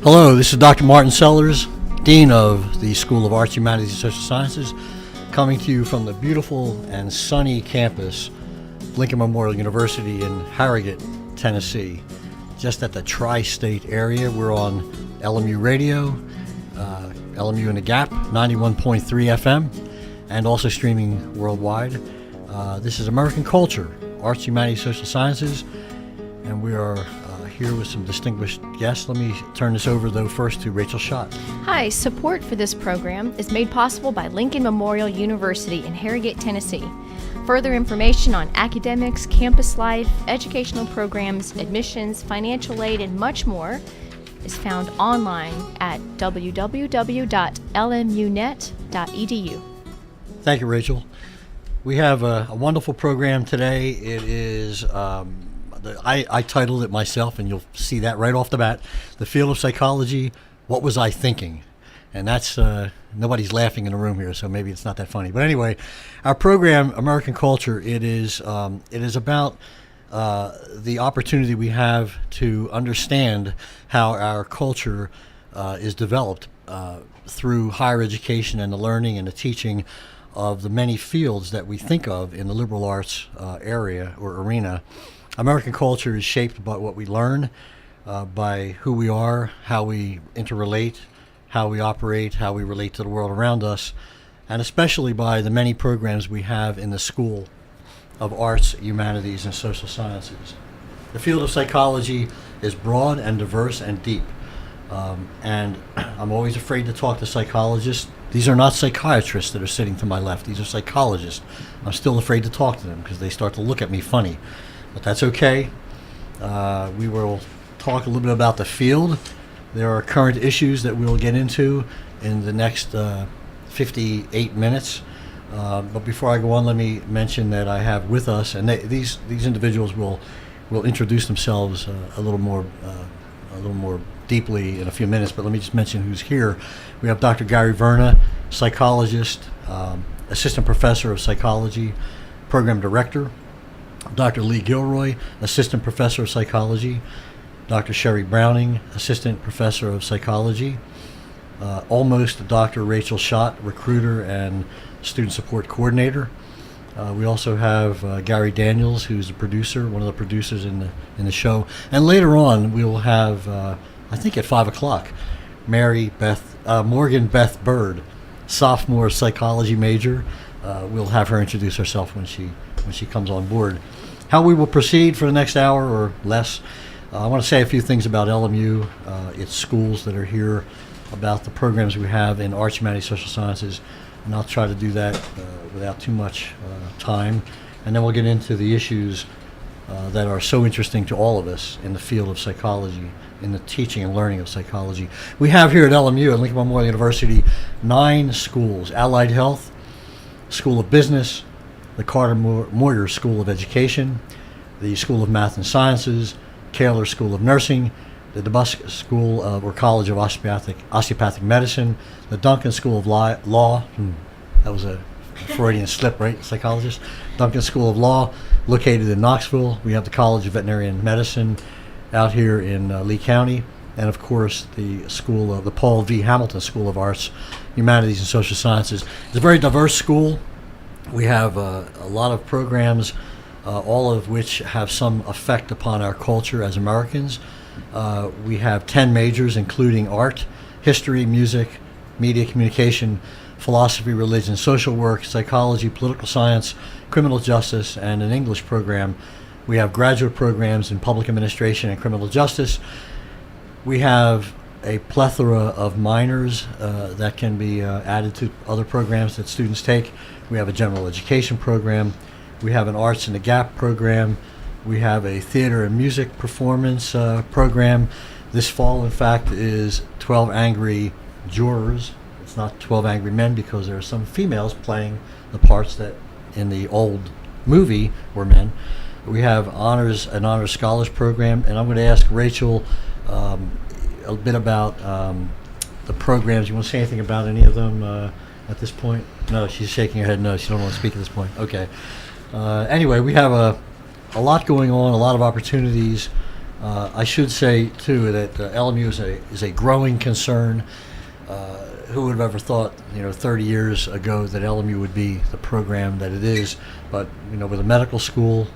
Hello, this is Dr. Martin Sellars, Dean of the School of Arts, Humanities, and Social Sciences, coming to you from the beautiful and sunny campus, Lincoln Memorial University in Harrogate, Tennessee. Just at the tri-state area, we're on LMU Radio, LMU in the Gap, 91.3 FM, and also streaming worldwide. This is American Culture, Arts, Humanities, Social Sciences, and we are here with some distinguished guests. Let me turn this over, though, first to Rachel Schott. Hi, support for this program is made possible by Lincoln Memorial University in Harrogate, Tennessee. Further information on academics, campus life, educational programs, admissions, financial aid, and much more is found online at www.lmunet.edu. Thank you, Rachel. We have a wonderful program today. It is I titled it myself, and you'll see that right off the bat, The Field of Psychology, What Was I Thinking? And that's, nobody's laughing in the room here, so maybe it's not that funny. But anyway, our program, American Culture, it is about the opportunity we have to understand how our culture is developed through higher education and the learning and the teaching of the many fields that we think of in the liberal arts area or arena. American culture is shaped by what we learn, by who we are, how we interrelate, how we operate, how we relate to the world around us, and especially by the many programs we have in the School of Arts, Humanities, and Social Sciences. The field of psychology is broad and diverse and deep, and I'm always afraid to talk to psychologists. These are not psychiatrists that are sitting to my left. These are psychologists. I'm still afraid to talk to them because they start to look at me funny. But that's okay. We will talk a little bit about the field. There are current issues that we'll get into in the next 58 minutes. But before I go on, let me mention that I have with us, and these individuals will introduce themselves a little more deeply in a few minutes. But let me just mention who's here. We have Dr. Gary Verna, psychologist, assistant professor of psychology, program director. Dr. Lee Gilroy, assistant professor of psychology. Dr. Sherry Browning, assistant professor of psychology. Almost Dr. Rachel Schott, recruiter and student support coordinator. We also have Gary Daniels, who's a producer, one of the producers in the show. And later on, we will have, I think at 5 o'clock, Morgan Beth Bird, sophomore psychology major. We'll have her introduce herself when she comes on board. How we will proceed for the next hour or less, I want to say a few things about LMU, its schools that are here, about the programs we have in Arts, Humanities, Social Sciences, and I'll try to do that without too much time. And then we'll get into the issues that are so interesting to all of us in the field of psychology, in the teaching and learning of psychology. We have here at LMU, at Lincoln Memorial University, 9 schools: Allied Health, School of Business, the Carter Moyer School of Education, the School of Math and Sciences, Taylor School of Nursing, the DeBusk School of or College of Osteopathic Medicine, the Duncan School of Law. That was a Freudian slip, right, psychologist? Duncan School of Law, located in Knoxville. We have the College of Veterinary Medicine out here in Lee County, and of course the Paul V. Hamilton School of Arts, Humanities, and Social Sciences. It's a very diverse school. We have a lot of programs, all of which have some effect upon our culture as Americans. We have 10 majors, including art, history, music, media communication, philosophy, religion, social work, psychology, political science, criminal justice, and an English program. We have graduate programs in public administration and criminal justice. We have a plethora of minors that can be added to other programs that students take. We have a general education program. We have an Arts in the Gap program. We have a theater and music performance program. This fall, in fact, is 12 Angry Jurors. It's not 12 Angry Men because there are some females playing the parts that in the old movie were men. We have an honors scholars program, and I'm going to ask Rachel a bit about the programs. You want to say anything about any of them at this point? No, she's shaking her head no. She don't want to speak at this point. Okay. Anyway, we have a lot going on, a lot of opportunities I should say, too, that LMU is a growing concern. Who would have ever thought, 30 years ago that LMU would be the program that it is? But, with a medical school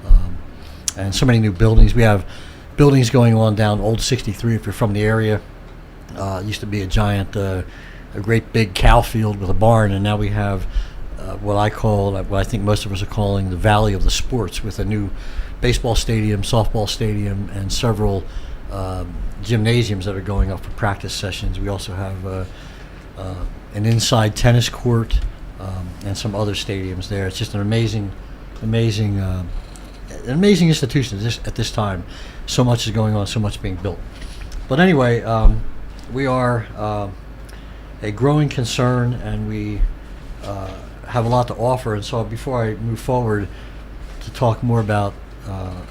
and so many new buildings, we have buildings going on down Old 63 if you're from the area. It used to be a giant, a great big cow field with a barn, and now we have what I think most of us are calling the Valley of the Sports, with a new baseball stadium, softball stadium, and several gymnasiums that are going up for practice sessions. We also have an inside tennis court and some other stadiums there. It's just an amazing institution at this time. So much is going on, so much being built. But anyway, we are a growing concern, and we have a lot to offer. And so before I move forward to talk more about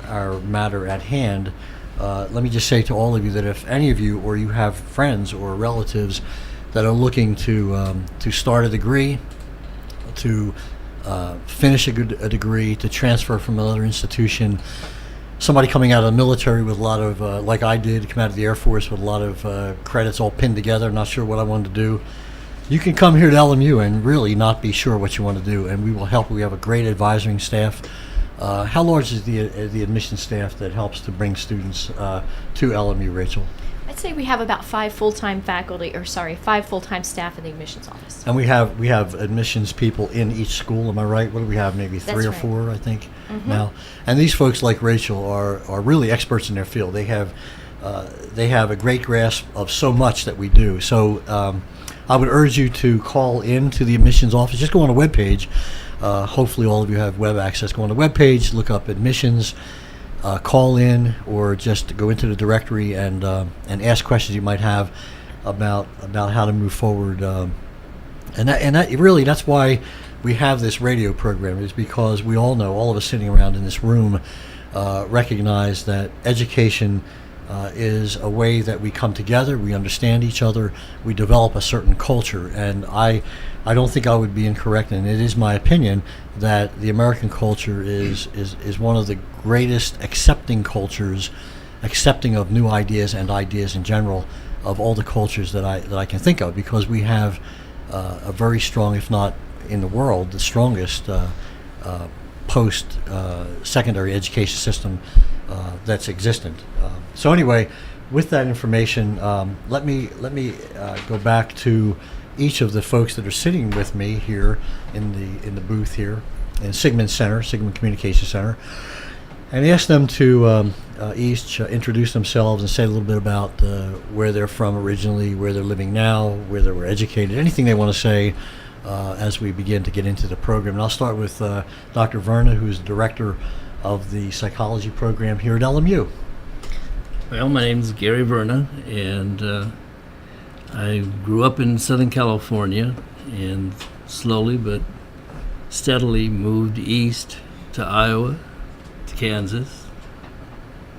our matter at hand, let me just say to all of you that if any of you or you have friends or relatives that are looking to start a degree, to finish a degree, to transfer from another institution, somebody coming out of the military with a lot of, like I did, come out of the Air Force with a lot of credits all pinned together, not sure what I wanted to do, you can come here to LMU and really not be sure what you want to do, and we will help. We have a great advisory staff. How large is the admission staff that helps to bring students to LMU, Rachel? I'd say we have about 5 full-time staff in the admissions office. And we have admissions people in each school. Am I right? What do we have? Maybe 3 That's or right. 4, I think, now. And these folks, like Rachel, are really experts in their field. They have a great grasp of so much that we do. So I would urge you to call in to the admissions office. Just go on a webpage. Hopefully, all of you have web access. Go on the webpage, look up admissions. Call in, or just go into the directory and ask questions you might have about how to move forward. And that really, that's why we have this radio program, is because we all know, all of us sitting around in this room, recognize that education is a way that we come together, we understand each other, we develop a certain culture. And I don't think I would be incorrect, and it is my opinion that the American culture is one of the greatest accepting cultures, accepting of new ideas and ideas in general, of all the cultures that I can think of, because we have a very strong, if not in the world, the strongest post secondary education system that's existent. So anyway, with that information, let me go back to each of the folks that are sitting with me here in the booth here in Sigmund Communication Center, and ask them to each introduce themselves and say a little bit about where they're from originally, where they're living now, where they were educated, anything they want to say as we begin to get into the program. And I'll start with Dr. Verna, who's the director of the psychology program here at LMU. Well, my name is Gary Verna, and I grew up in Southern California and slowly but steadily moved east to Iowa, to Kansas,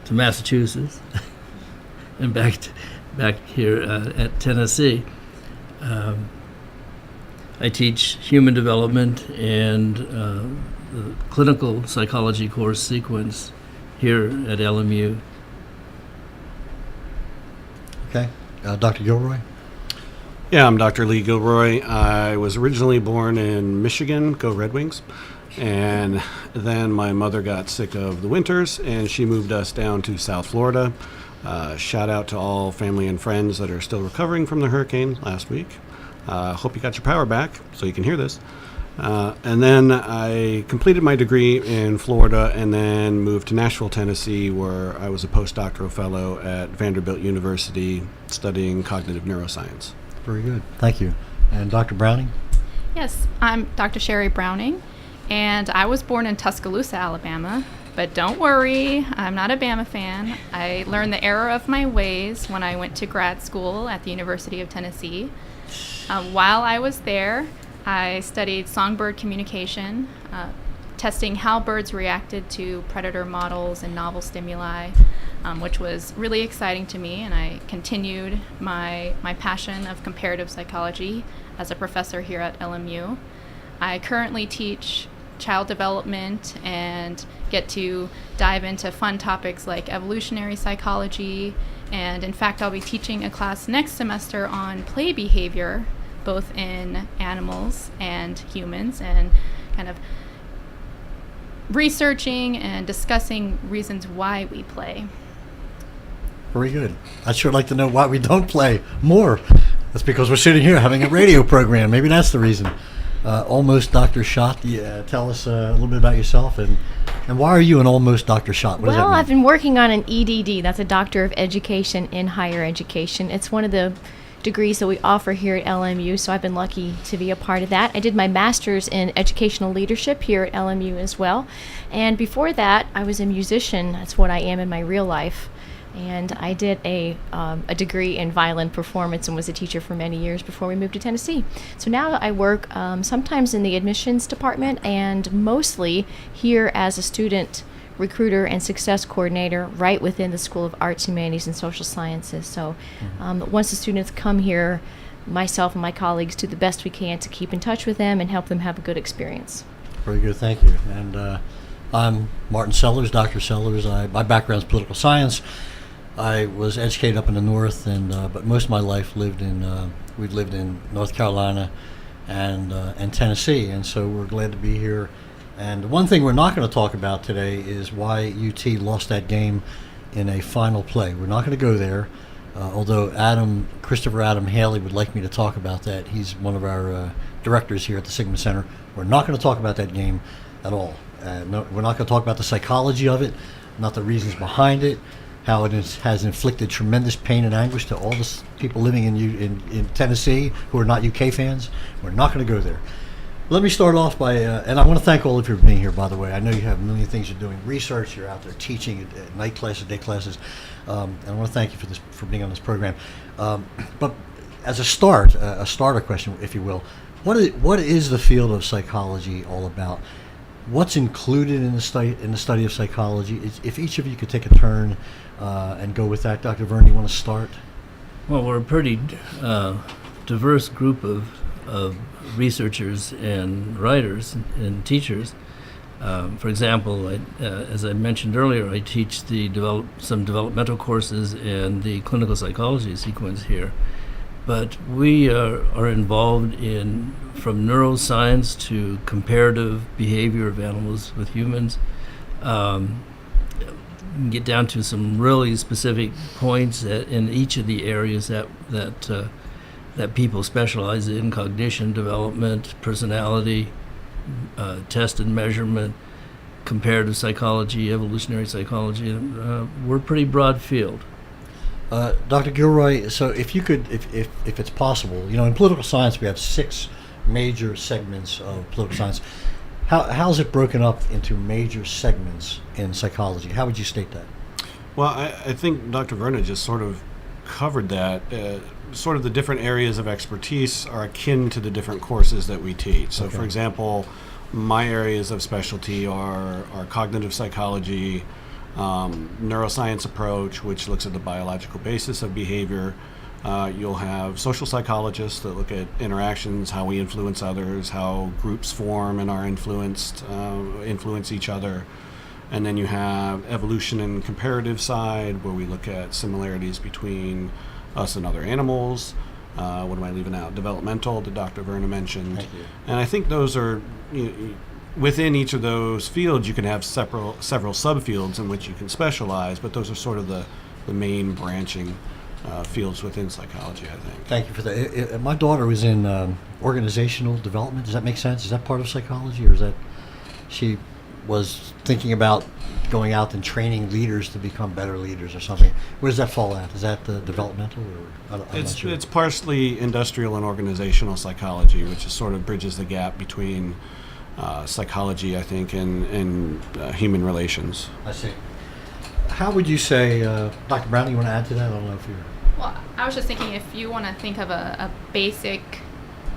to Massachusetts, and back here at Tennessee. I teach human development and the clinical psychology course sequence here at LMU. Okay. Dr. Gilroy? Yeah, I'm Dr. Lee Gilroy. I was originally born in Michigan, go Red Wings, and then my mother got sick of the winters and she moved us down to South Florida. Shout out to all family and friends that are still recovering from the hurricane last week. Hope you got your power back so you can hear this. And then I completed my degree in Florida and then moved to Nashville, Tennessee, where I was a postdoctoral fellow at Vanderbilt University studying cognitive neuroscience. Very good. Thank you. And Dr. Browning? Yes, I'm Dr. Sherry Browning, and I was born in Tuscaloosa, Alabama. But don't worry, I'm not a Bama fan. I learned the error of my ways when I went to grad school at the University of Tennessee. While I was there, I studied songbird communication, testing how birds reacted to predator models and novel stimuli, which was really exciting to me, and I continued my passion of comparative psychology as a professor here at LMU. I currently teach child development and get to dive into fun topics like evolutionary psychology. And in fact, I'll be teaching a class next semester on play behavior, both in animals and humans, and kind of researching and discussing reasons why we play. Very good. I'd sure like to know why we don't play more. That's because we're sitting here having a radio program. Maybe that's the reason. Almost Dr. Schott, tell us a little bit about yourself, and why are you an almost Dr. Schott? What does that Well, mean? I've been working on an EDD. That's a Doctor of Education in Higher Education. It's one of the degrees that we offer here at LMU, so I've been lucky to be a part of that. I did my master's in educational leadership here at LMU as well. And before that, I was a musician. That's what I am in my real life. And I did a degree in violin performance and was a teacher for many years before we moved to Tennessee. So now I work sometimes in the admissions department and mostly here as a student recruiter and success coordinator right within the School of Arts, Humanities, and Social Sciences. So once the students come here, myself and my colleagues do the best we can to keep in touch with them and help them have a good experience. Very good, thank you. And I'm Martin Sellars, Dr. Sellars. My background is political science. I was educated up in the north, but most of my life we've lived in North Carolina and Tennessee, and so we're glad to be here. And one thing we're not going to talk about today is why UT lost that game in a final play. We're not going to go there, although Christopher Adam Haley would like me to talk about that. He's one of our directors here at the Sigma Center. We're not going to talk about that game at all. No, we're not going to talk about the psychology of it, not the reasons behind it, how it has inflicted tremendous pain and anguish to all the people living in Tennessee who are not UK fans. We're not going to go there. Let me start off by, and I want to thank all of you for being here, by the way. I know you have a million things you're doing, research, you're out there teaching at night classes, day classes, and I want to thank you for being on this program. But as a starter question, if you will, what is the field of psychology all about? What's included in the study of psychology? If each of you could take a turn and go with that. Dr. Verna, you want to start? Well, we're a pretty diverse group of researchers and writers and teachers. For example, as I mentioned earlier, I teach some developmental courses and the clinical psychology sequence here. But we are involved in from neuroscience to comparative behavior of animals with humans. Get down to some really specific points in each of the areas that people specialize in: cognition, development, personality, test and measurement, comparative psychology, evolutionary psychology. We're a pretty broad field. Dr. Gilroy, so if you could, if it's possible, in political science we have 6 major segments of political science. How is it broken up into major segments in psychology? How would you state that? Well, I think Dr. Verna just sort of covered that. Sort of the different areas of expertise are akin to the different courses that we teach. So, for example, my areas of specialty are cognitive psychology, neuroscience approach, which looks at the biological basis of behavior. You'll have social psychologists that look at interactions, how we influence others, how groups form and are influence each other. And then you have evolution and comparative side, where we look at similarities between us and other animals. What am I leaving out? Developmental, that Dr. Verna mentioned. Thank you. And I think those are, within each of those fields, you can have several subfields in which you can specialize, but those are sort of the main branching fields within psychology, I think. Thank you for that. My daughter was in organizational development. Does that make sense? Is that part of psychology, or is that she was thinking about going out and training leaders to become better leaders or something? Where does that fall at? Is that the developmental, or I'm not sure. It's partially industrial and organizational psychology, which is sort of bridges the gap between psychology, I think, and human relations. I see. How would you say, Dr. Brown, you want to add to that? I don't know if you're... Well, I was just thinking, if you want to think of a basic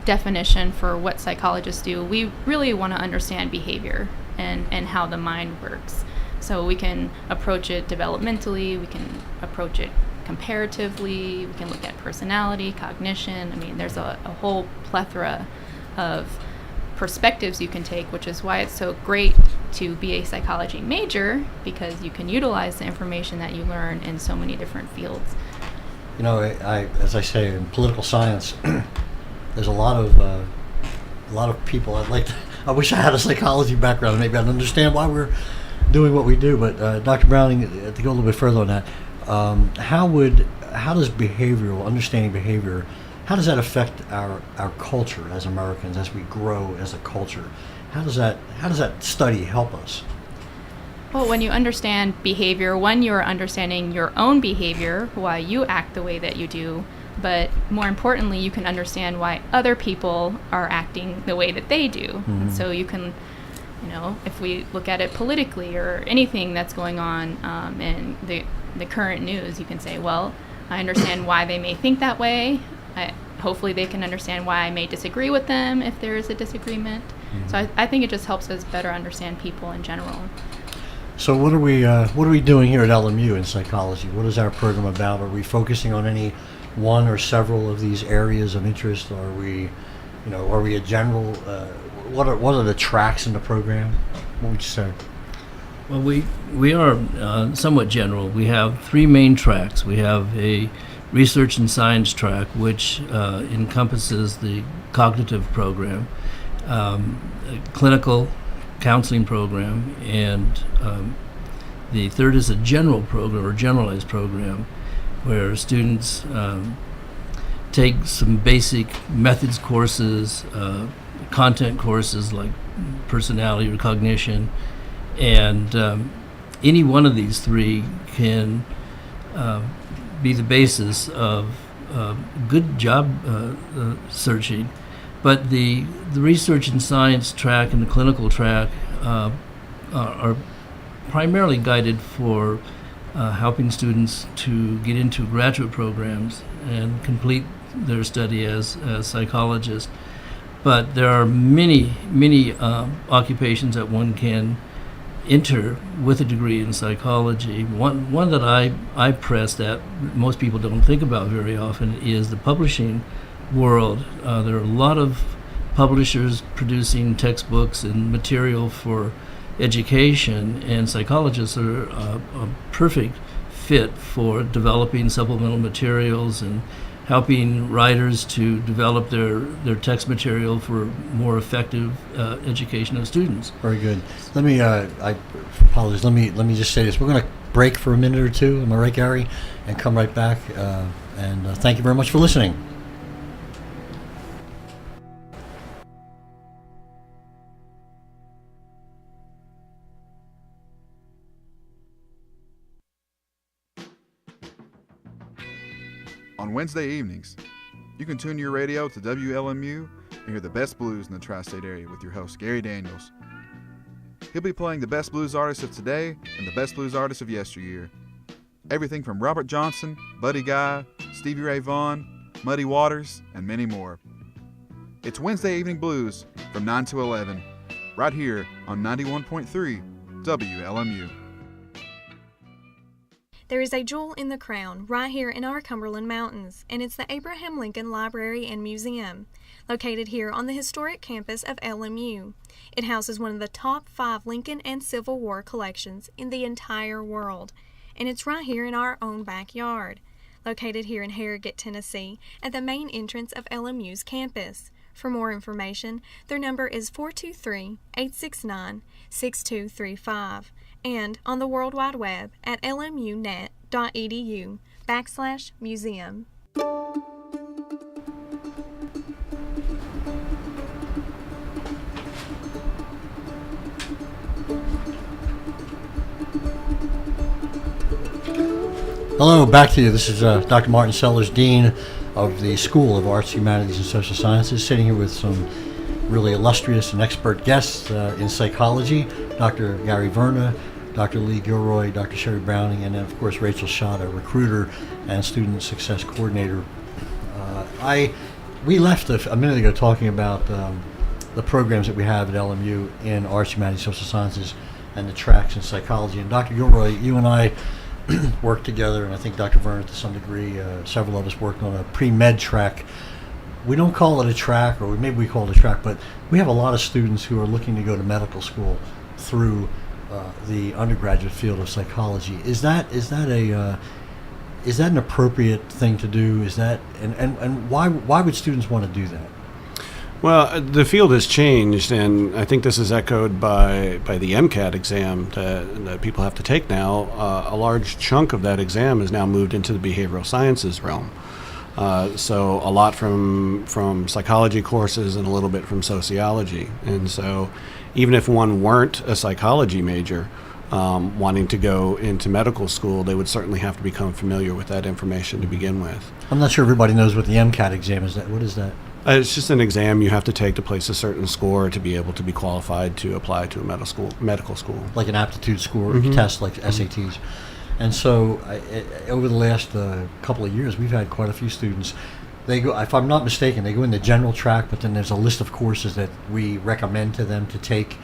definition for what psychologists do, we really want to understand behavior and how the mind works. So we can approach it developmentally, we can approach it comparatively, we can look at personality, cognition. I mean, there's a whole plethora of perspectives you can take, which is why it's so great to be a psychology major, because you can utilize the information that you learn in so many different fields. You know, as I say, in political science, there's a lot of people. I wish I had a psychology background. Maybe I'd understand why we're doing what we do. But Dr. Browning, to go a little bit further on that, how does understanding behavior, how does that affect our culture as Americans as we grow as a culture? How does that study help us? Well, when you understand behavior, one, you're understanding your own behavior, why you act the way that you do, but more importantly, you can understand why other people are acting the way that they do. Mm-hmm. So you can, if we look at it politically or anything that's going on in the current news, you can say, well, I understand why they may think that way. Hopefully they can understand why I may disagree with them if there is a disagreement. Mm-hmm. So I think it just helps us better understand people in general. So what are we doing here at LMU in psychology? What is our program about? Are we focusing on any one or several of these areas of interest? Are we a general? What are the tracks in the program? What would you say? Well, we are somewhat general. We have three main tracks. We have a research and science track, which encompasses the cognitive program, a clinical counseling program, and the third is a general program or generalized program where students take some basic methods courses, content courses like personality or cognition, and any one of these three can be the basis of good job searching. But the research and science track and the clinical track are primarily guided for helping students to get into graduate programs and complete their study as psychologists. But there are many occupations that one can enter with a degree in psychology. One that I press that most people don't think about very often is the publishing world. There are a lot of publishers producing textbooks and material for education, and psychologists are a perfect fit for developing supplemental materials and helping writers to develop their text material for more effective education of students. Very good. Let me, I apologize, let me just say this. We're going to break for a minute or two, am I right, Gary? And come right back. And thank you very much for listening. On Wednesday evenings, you can tune your radio to WLMU and hear the best blues in the tri-state area with your host, Gary Daniels. He'll be playing the best blues artists of today and the best blues artists of yesteryear. Everything from Robert Johnson, Buddy Guy, Stevie Ray Vaughan, Muddy Waters, and many more. It's Wednesday Evening Blues from 9 to 11, right here on 91.3 WLMU. There is a jewel in the crown right here in our Cumberland Mountains, and it's the Abraham Lincoln Library and Museum, located here on the historic campus of LMU. It houses one of the top 5 Lincoln and Civil War collections in the entire world, and it's right here in our own backyard, located here in Harrogate, Tennessee, at the main entrance of LMU's campus. For more information, their number is 423-869-6235. And on the World Wide Web at lmunet.edu/museum. Hello, back to you. This is Dr. Martin Sellars, Dean of the School of Arts, Humanities, and Social Sciences, sitting here with some really illustrious and expert guests in psychology, Dr. Gary Verna, Dr. Lee Gilroy, Dr. Sherry Browning, and then, of course, Rachel Schott, a recruiter and student success coordinator. We left a minute ago talking about the programs that we have at LMU in Arts, Humanities, Social Sciences, and the tracks in psychology. And Dr. Gilroy, you and I worked together, and I think Dr. Verna to some degree, several of us worked on a pre-med track we don't call it a track, or maybe we call it a track, but we have a lot of students who are looking to go to medical school through the undergraduate field of psychology. Is that an appropriate thing to do? Is that and why would students want to do that? Well, the field has changed, and I think this is echoed by the MCAT exam that people have to take now. A large chunk of that exam is now moved into the behavioral sciences realm. So a lot from psychology courses and a little bit from sociology. And so even if one weren't a psychology major, wanting to go into medical school, they would certainly have to become familiar with that information to begin with. I'm not sure everybody knows what the MCAT exam is. What is that? It's just an exam you have to take to place a certain score to be able to be qualified to apply to a medical school. Like an aptitude score test, like SATs. And so over the last couple of years, we've had quite a few students. They go, if I'm not mistaken, they go in the general track, but then there's a list of courses that we recommend to them to take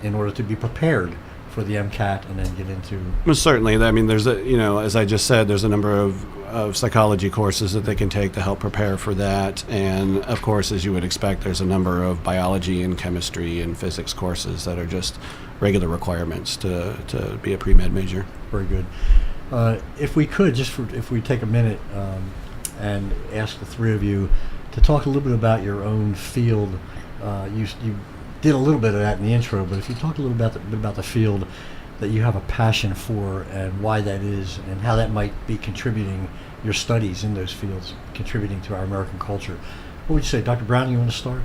in order to be prepared for the MCAT and then get into. Well, certainly. I mean, there's as I just said, there's a number of psychology courses that they can take to help prepare for that. And of course, as you would expect, there's a number of biology and chemistry and physics courses that are just regular requirements to be a pre-med major. Very good. If we could, if we take a minute and ask the three of you to talk a little bit about your own field. You did a little bit of that in the intro, but if you talk a little bit about the field that you have a passion for and why that is and how that might be contributing, your studies in those fields, contributing to our American culture. What would you say? Dr. Brown, you want to start?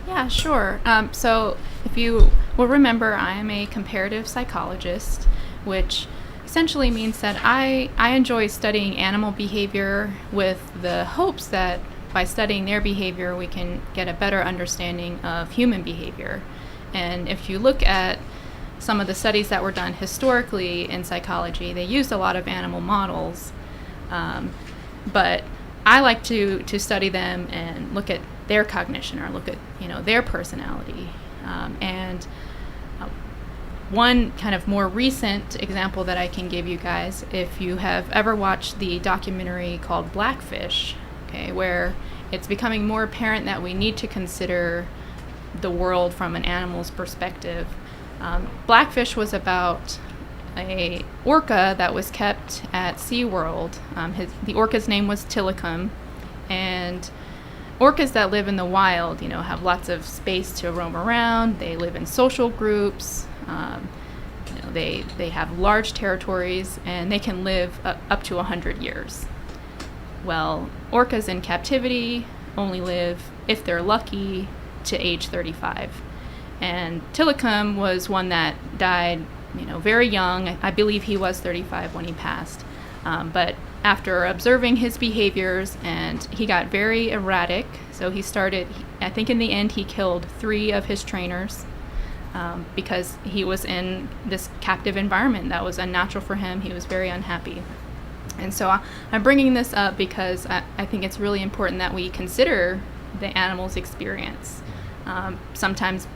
Yeah, sure. So if you will remember, I am a comparative psychologist, which essentially means that I enjoy studying animal behavior with the hopes that by studying their behavior, we can get a better understanding of human behavior. And if you look at some of the studies that were done historically in psychology, they used a lot of animal models. But I like to study them and look at their cognition or look at their personality. And one kind of more recent example that I can give you guys, if you have ever watched the documentary called Blackfish, where it's becoming more apparent that we need to consider the world from an animal's perspective. Blackfish was about a orca that was kept at SeaWorld. The orca's name was Tilikum, and orcas that live in the wild, have lots of space to roam around. They live in social groups. They have large territories, and they can live up to 100 years. Well, orcas in captivity only live, if they're lucky, to age 35. And Tilikum was one that died, very young. I believe he was 35 when he passed. But after observing his behaviors, and he got very erratic, so I think in the end he killed 3 of his trainers because he was in this captive environment that was unnatural for him. He was very unhappy. And so I'm bringing this up because I think it's really important that we consider the animal's experience. Sometimes,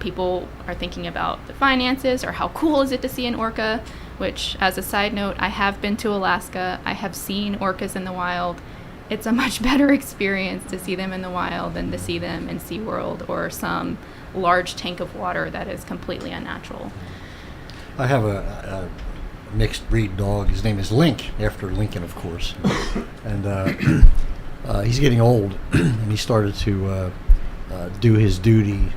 people are thinking about the finances or how cool is it to see an orca, which, as a side note, I have been to Alaska. I have seen orcas in the wild. It's a much better experience to see them in the wild than to see them in SeaWorld or some large tank of water that is completely unnatural. I have a mixed breed dog. His name is Link, after Lincoln, of course. And he's getting old, and he started to do his duty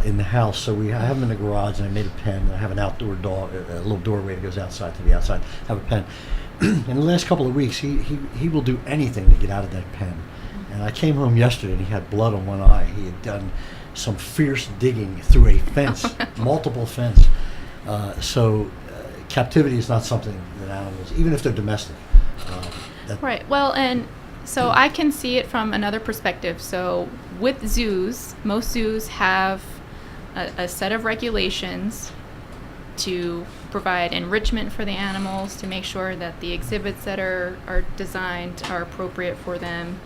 in the house. So I have him in the garage, and I made a pen. I have an outdoor door, a little doorway that goes outside to the outside. I have a pen. In the last couple of weeks, he will do anything to get out of that pen. And I came home yesterday, and he had blood on one eye. He had done some fierce digging through a fence, multiple fence. So captivity is not something that animals, even if they're domestic. Right. Well, and so I can see it from another perspective. So with zoos, most zoos have a set of regulations to provide enrichment for the animals, to make sure that the exhibits that are designed are appropriate for them.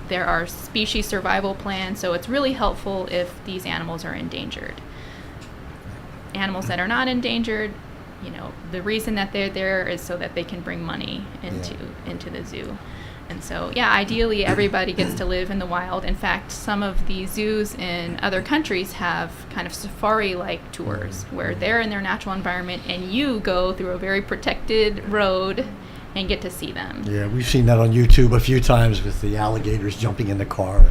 There are species survival plans, so it's really helpful if these animals are endangered. Animals that are not endangered, the reason that they're there is so that they can bring money into the zoo. And so, yeah, ideally everybody gets to live in the wild. In fact, some of the zoos in other countries have kind of safari-like tours where they're in their natural environment and you go through a very protected road and get to see them. Yeah, we've seen that on YouTube a few times with the alligators jumping in the car,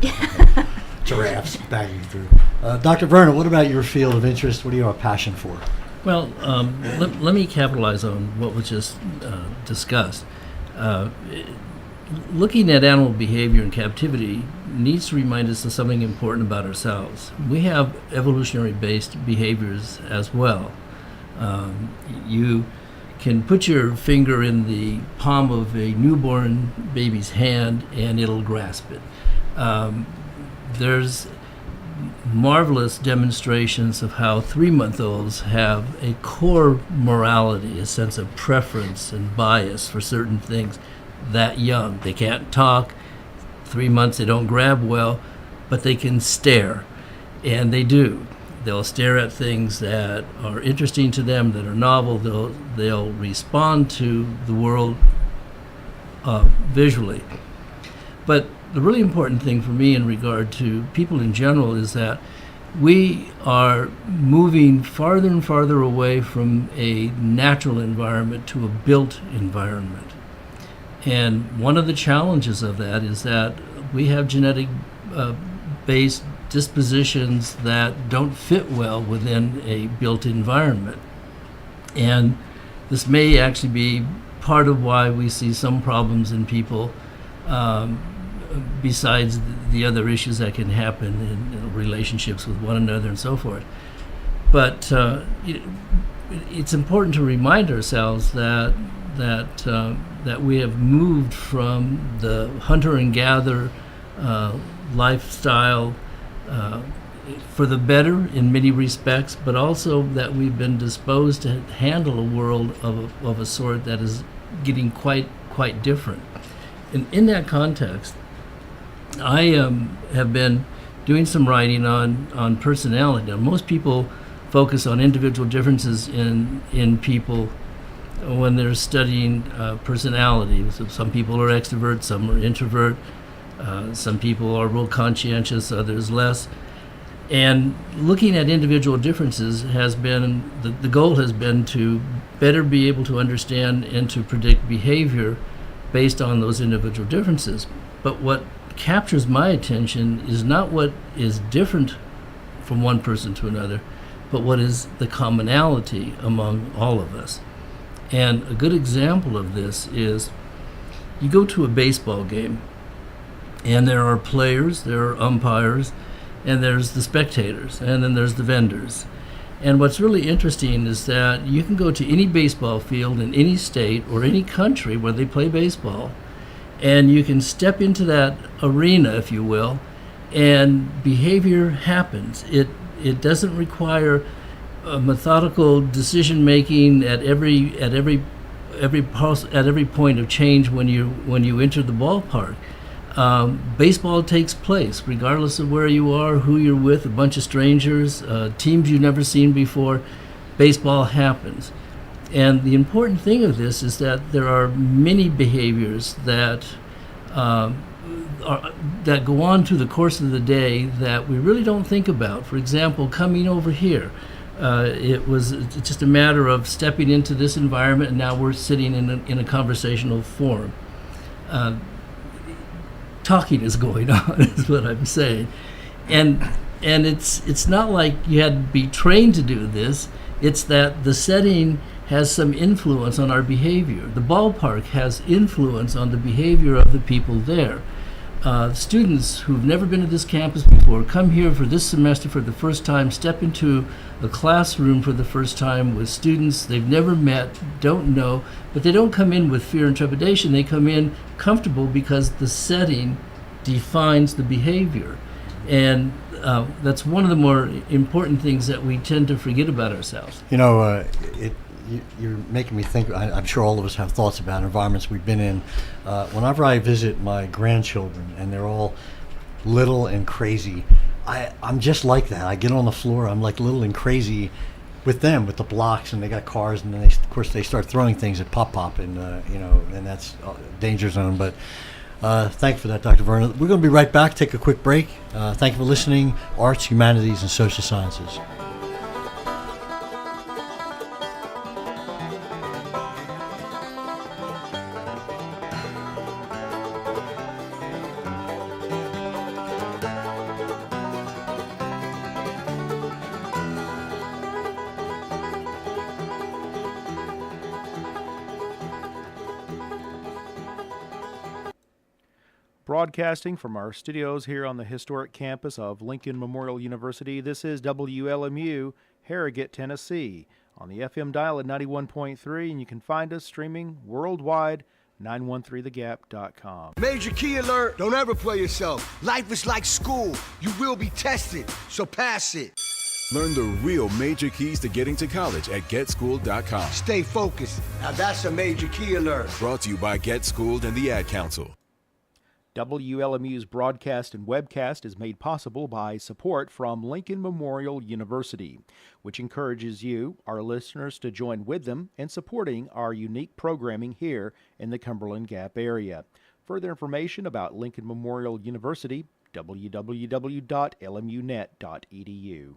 giraffes banging through. Dr. Verna, what about your field of interest? What do you have a passion for? Well, let me capitalize on what was just discussed. Looking at animal behavior in captivity needs to remind us of something important about ourselves. We have evolutionary-based behaviors as well. You can put your finger in the palm of a newborn baby's hand and it'll grasp it. There's marvelous demonstrations of how 3-month-olds have a core morality, a sense of preference and bias for certain things that young. They can't talk. 3 months, they don't grab well, but they can stare, and they do. They'll stare at things that are interesting to them, that are novel. They'll respond to the world visually. But the really important thing for me in regard to people in general is that we are moving farther and farther away from a natural environment to a built environment. And one of the challenges of that is that we have genetic based dispositions that don't fit well within a built environment. And this may actually be part of why we see some problems in people, besides the other issues that can happen in relationships with one another and so forth. But it's important to remind ourselves that we have moved from the hunter and gather lifestyle for the better in many respects, but also that we've been disposed to handle a world of a sort that is getting quite different. And in that context, I have been doing some writing on personality. Now, most people focus on individual differences in people when they're studying personality. So some people are extrovert, some are introvert, some people are real conscientious, others less. And looking at individual differences has been, the goal has been to better be able to understand and to predict behavior based on those individual differences. But what captures my attention is not what is different from one person to another, but what is the commonality among all of us. And a good example of this is you go to a baseball game and there are players, there are umpires, and there's the spectators, and then there's the vendors. And what's really interesting is that you can go to any baseball field in any state or any country where they play baseball, and you can step into that arena, if you will, and behavior happens. It doesn't require methodical decision making at every point of change when you enter the ballpark. Baseball takes place regardless of where you are, who you're with, a bunch of strangers, teams you've never seen before. Baseball happens. And the important thing of this is that there are many behaviors that go on through the course of the day that we really don't think about. For example, coming over here. It's just a matter of stepping into this environment, and now we're sitting in a conversational forum. Talking is going on, is what I'm saying, and it's not like you had to be trained to do this. It's that the setting has some influence on our behavior. The ballpark has influence on the behavior of the people there. Students who've never been to this campus before come here for this semester for the first time, step into a classroom for the first time with students they've never met, don't know, but they don't come in with fear and trepidation. They come in comfortable because the setting defines the behavior. And that's one of the more important things that we tend to forget about ourselves. You know, you're making me think. I'm sure all of us have thoughts about environments we've been in. Whenever I visit my grandchildren, and they're all little and crazy, I'm just like that. I get on the floor, I'm like little and crazy with them, with the blocks, and they got cars, and then of course they start throwing things at pop, and and that's danger zone. But Thank you for that, Dr. Verna. We're going to be right back. Take a quick break. Thank you for listening. Arts, Humanities, and Social Sciences. Broadcasting from our studios here on the historic campus of Lincoln Memorial University, this is WLMU, Harrogate, Tennessee, on the FM dial at 91.3, and you can find us streaming worldwide, 913thegap.com. Major key alert! Don't ever play yourself. Life is like school. You will be tested, so pass it. Learn the real major keys to getting to college at GetSchooled.com. Stay focused. Now that's a major key alert. Brought to you by Get Schooled and the Ad Council. WLMU's broadcast and webcast is made possible by support from Lincoln Memorial University, which encourages you, our listeners, to join with them in supporting our unique programming here in the Cumberland Gap area. Further information about Lincoln Memorial University, www.lmunet.edu.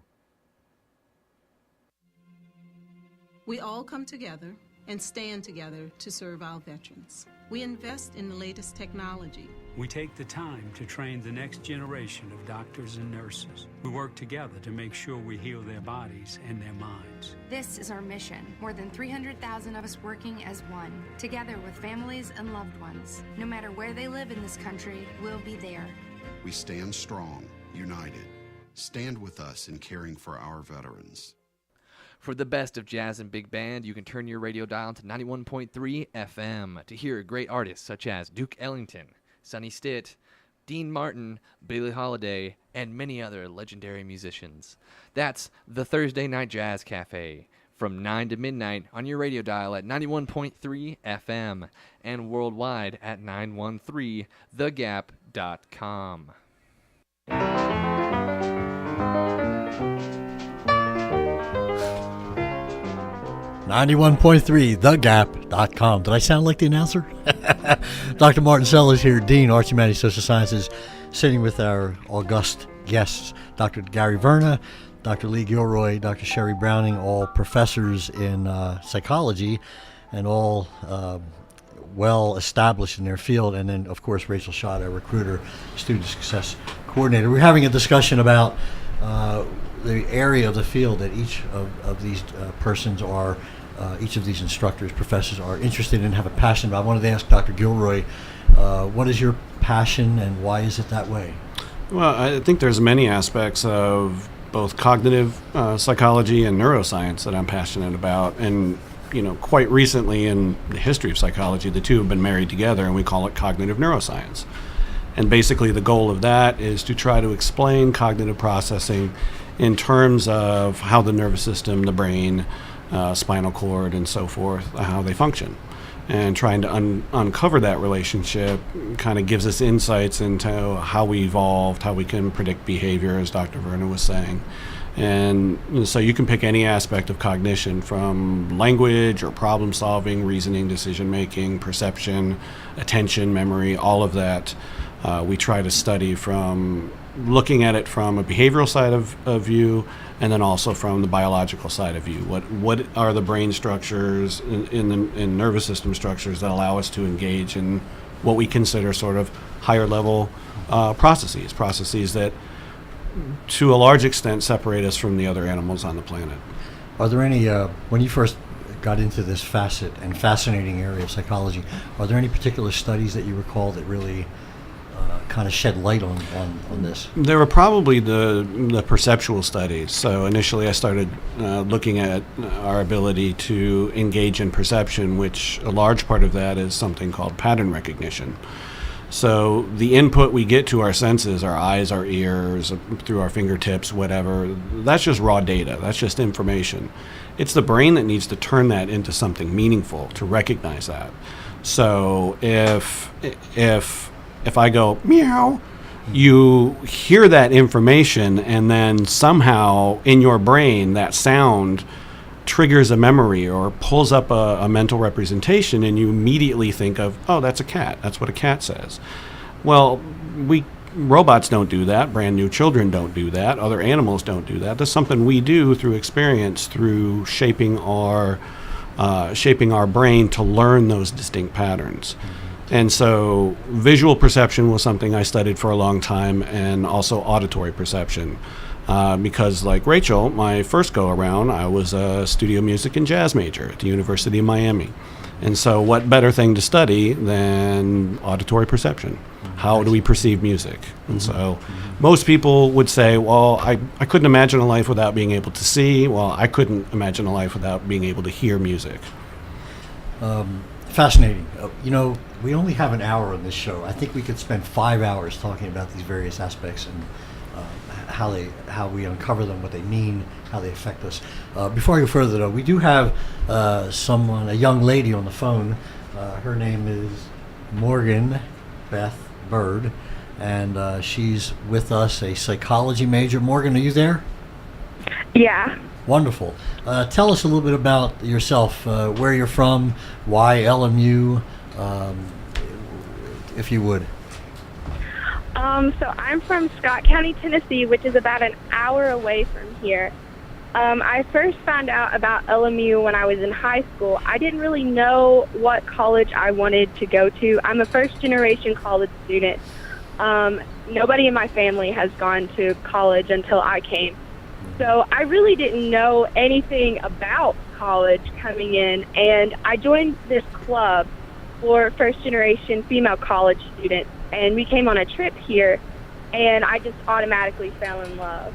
We all come together and stand together to serve our veterans. We invest in the latest technology. We take the time to train the next generation of doctors and nurses. We work together to make sure we heal their bodies and their minds. This is our mission. More than 300,000 of us working as one, together with families and loved ones. No matter where they live in this country, we'll be there. We stand strong, united. Stand with us in caring for our veterans. For the best of jazz and big band, you can turn your radio dial to 91.3 FM to hear great artists such as Duke Ellington, Sonny Stitt, Dean Martin, Billie Holiday, and many other legendary musicians. That's the Thursday Night Jazz Cafe from 9 to midnight on your radio dial at 91.3 FM and worldwide at 913thegap.com. 91.3 thegap.com. Did I sound like the announcer? Dr. Martin Sellars here, Dean, Arts, Humanities, Social Sciences, sitting with our august guests, Dr. Gary Verna, Dr. Lee Gilroy, Dr. Sherry Browning, all professors in psychology and all well established in their field. And then, of course, Rachel Schott, our recruiter, student success coordinator. We're having a discussion about the area of the field that each of these persons are, each of these instructors, professors are interested in, have a passion about. I wanted to ask Dr. Gilroy, what is your passion and why is it that way? Well, I think there's many aspects of both cognitive psychology and neuroscience that I'm passionate about. And, you know, quite recently in the history of psychology, the two have been married together and we call it cognitive neuroscience. And basically the goal of that is to try to explain cognitive processing in terms of how the nervous system, the brain, spinal cord, and so forth, how they function. And trying to uncover that relationship kind of gives us insights into how we evolved, how we can predict behavior, as Dr. Verna was saying. And so you can pick any aspect of cognition, from language or problem solving, reasoning, decision making, perception, attention, memory, all of that. We try to study from looking at it from a behavioral side of view, and then also from the biological side of view. What are the brain structures in nervous system structures that allow us to engage in what we consider sort of higher level processes that to a large extent separate us from the other animals on the planet. Are there any, when you first got into this facet and fascinating area of psychology, are there any particular studies that you recall that really kind of shed light on this? There were probably the perceptual studies. So initially I started looking at our ability to engage in perception, which a large part of that is something called pattern recognition. So the input we get to our senses, our eyes, our ears, through our fingertips, whatever, that's just raw data. That's just information. It's the brain that needs to turn that into something meaningful, to recognize that. So if I go, meow, you hear that information, and then somehow in your brain that sound triggers a memory or pulls up a mental representation, and you immediately think of, oh, that's a cat. That's what a cat says. Well, robots don't do that. Brand new children don't do that. Other animals don't do that. That's something we do through experience, through shaping our brain to learn those distinct patterns. And so visual perception was something I studied for a long time, and also auditory perception. Because like Rachel, my first go around, I was a studio music and jazz major at the University of Miami. And so what better thing to study than auditory perception? How do we perceive music? And so most people would say, well, I couldn't imagine a life without being able to see. Well, I couldn't imagine a life without being able to hear music. Fascinating. We only have an hour on this show. I think we could spend 5 hours talking about these various aspects and how we uncover them, what they mean, how they affect us. Before I go further, though, we do have a young lady on the phone. Her name is Morgan Beth Bird, and she's with us, a psychology major. Morgan, are you there? Yeah. Wonderful. Tell us a little bit about yourself, where you're from, why LMU, if you would. So I'm from Scott County, Tennessee, which is about an hour away from here. I first found out about LMU when I was in high school. I didn't really know what college I wanted to go to. I'm a first-generation college student. Nobody in my family has gone to college until I came. So I really didn't know anything about college coming in, and I joined this club for first-generation female college students, and we came on a trip here, and I just automatically fell in love.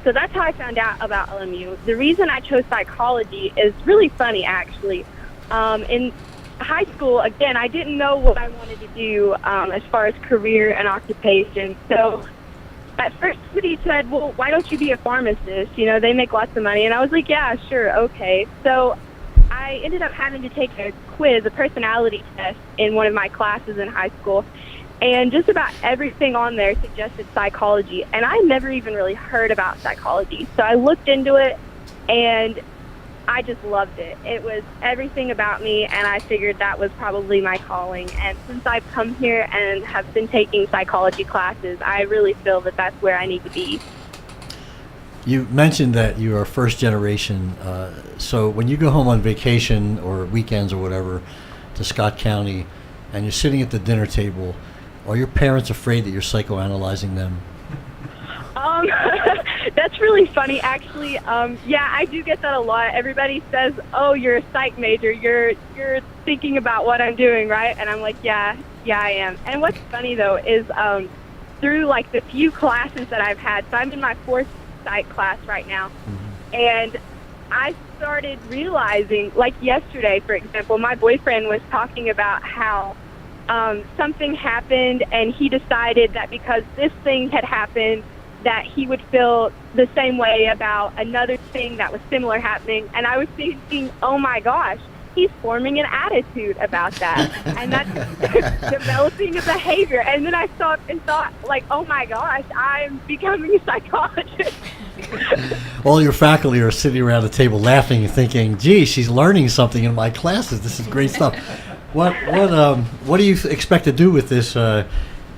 So that's how I found out about LMU. The reason I chose psychology is really funny, actually. In high school, again, I didn't know what I wanted to do as far as career and occupation. So at first somebody said, well, why don't you be a pharmacist? They make lots of money. And I was like, yeah, sure, okay. So I ended up having to take a quiz, a personality test, in one of my classes in high school. And just about everything on there suggested psychology. And I never even really heard about psychology. So I looked into it, and I just loved it. It was everything about me, and I figured that was probably my calling. And since I've come here and have been taking psychology classes, I really feel that that's where I need to be. You mentioned that you are first generation. So when you go home on vacation or weekends or whatever to Scott County, and you're sitting at the dinner table, are your parents afraid that you're psychoanalyzing them? That's really funny, actually. Yeah, I do get that a lot. Everybody says, "Oh, you're a psych major. You're thinking about what I'm doing, right?" And I'm like, "Yeah, I am." And what's funny though is through like the few classes that I've had. So I'm in my 4th psych class right now, and I started realizing, like yesterday, for example, my boyfriend was talking about how something happened, and he decided that because this thing had happened, that he would feel the same way about another thing that was similar happening. And I was thinking, oh my gosh, he's forming an attitude about that. And that's developing a behavior. And then I stopped and thought, like, oh my gosh, I'm becoming a psychologist. All your faculty are sitting around the table laughing and thinking, gee, she's learning something in my classes. This is great stuff. What do you expect to do with this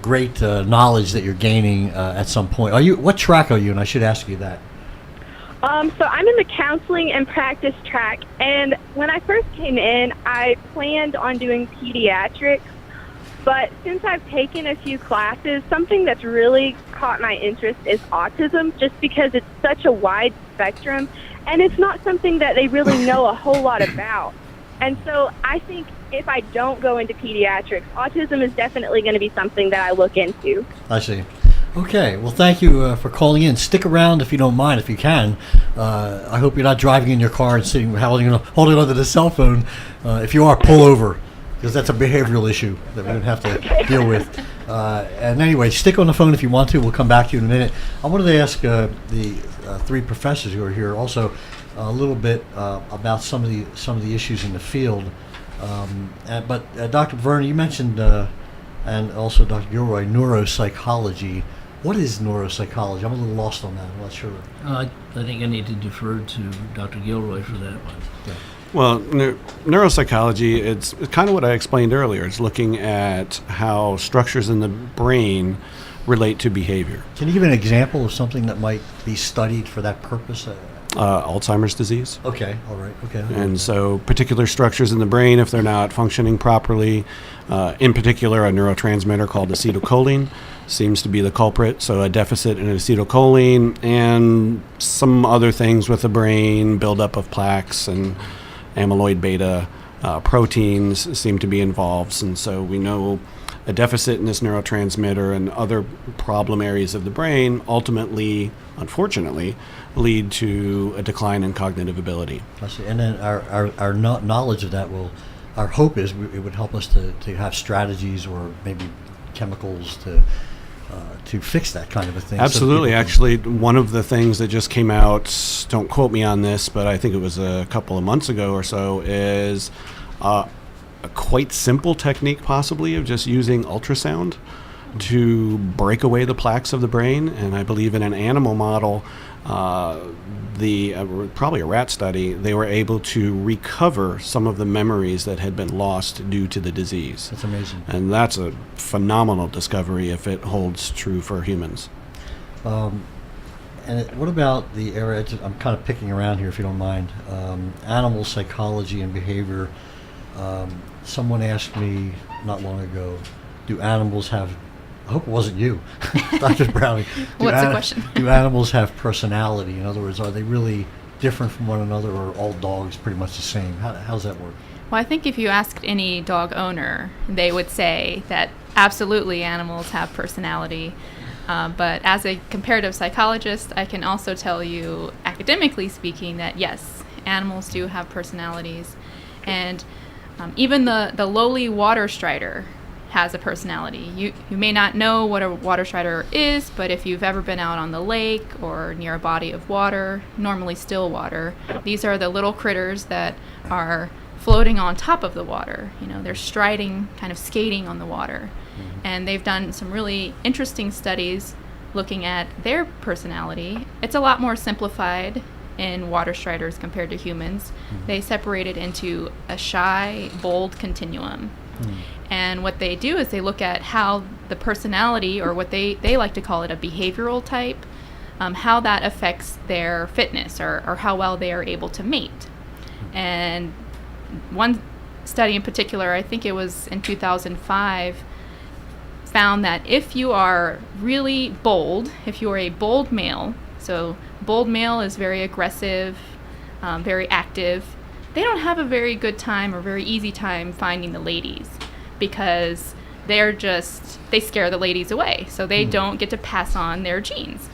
great knowledge that you're gaining at some point? What track are you? And I should ask you that. So I'm in the counseling and practice track, and when I first came in, I planned on doing pediatrics, but since I've taken a few classes, something that's really caught my interest is autism, just because it's such a wide spectrum, and it's not something that they really know a whole lot about. And so I think if I don't go into pediatrics, autism is definitely going to be something that I look into. I see. Okay. Well, thank you for calling in. Stick around if you don't mind, if you can. I hope you're not driving in your car and sitting holding onto the cell phone. If you are, pull over, because that's a behavioral issue that we would have to deal with. And anyway, stick on the phone if you want to. We'll come back to you in a minute. I wanted to ask the 3 professors who are here also a little bit about some of the issues in the field. But Dr. Verna, you mentioned, and also Dr. Gilroy, neuropsychology. What is neuropsychology? I'm a little lost on that. I'm not sure. I think I need to defer to Dr. Gilroy for that one. Yeah. Well, neuropsychology, it's kind of what I explained earlier. It's looking at how structures in the brain relate to behavior. Can you give an example of something that might be studied for that purpose? Alzheimer's disease. Okay, all right, okay. And so particular structures in the brain, if they're not functioning properly, in particular a neurotransmitter called acetylcholine seems to be the culprit. So a deficit in acetylcholine and some other things with the brain, buildup of plaques and amyloid beta proteins seem to be involved. And so we know a deficit in this neurotransmitter and other problem areas of the brain ultimately, unfortunately, lead to a decline in cognitive ability. I see. And then our knowledge of that our hope is it would help us to have strategies or maybe chemicals to fix that kind of a thing. Absolutely. Actually, one of the things that just came out, don't quote me on this, but I think it was a couple of months ago or so, is a quite simple technique possibly of just using ultrasound to break away the plaques of the brain. And I believe in an animal model, probably a rat study, they were able to recover some of the memories that had been lost due to the disease. That's amazing. And that's a phenomenal discovery if it holds true for humans. What about the area, I'm kind of picking around here if you don't mind, animal psychology and behavior. Someone asked me not long ago, do animals have, I hope it wasn't you, Dr. Browning. What's the question? Do animals have personality? In other words, are they really different from one another, or are all dogs pretty much the same? How does that work? Well, I think if you asked any dog owner, they would say that absolutely animals have personality. But as a comparative psychologist, I can also tell you, academically speaking, that yes, animals do have personalities. And even the lowly water strider has a personality. You may not know what a water strider is, but if you've ever been out on the lake or near a body of water, normally still water, these are the little critters that are floating on top of the water. They're striding, kind of skating on the water. And they've done some really interesting studies looking at their personality. It's a lot more simplified in water striders compared to humans. They separate it into a shy, bold continuum. And what they do is they look at how the personality, or what they like to call it a behavioral type, how that affects their fitness or how well they are able to mate. And one study in particular, I think it was in 2005, found that if you are really bold, if you are a bold male, so bold male is very aggressive, very active, they don't have a very good time or very easy time finding the ladies, because they scare the ladies away, so they don't get to pass on their genes.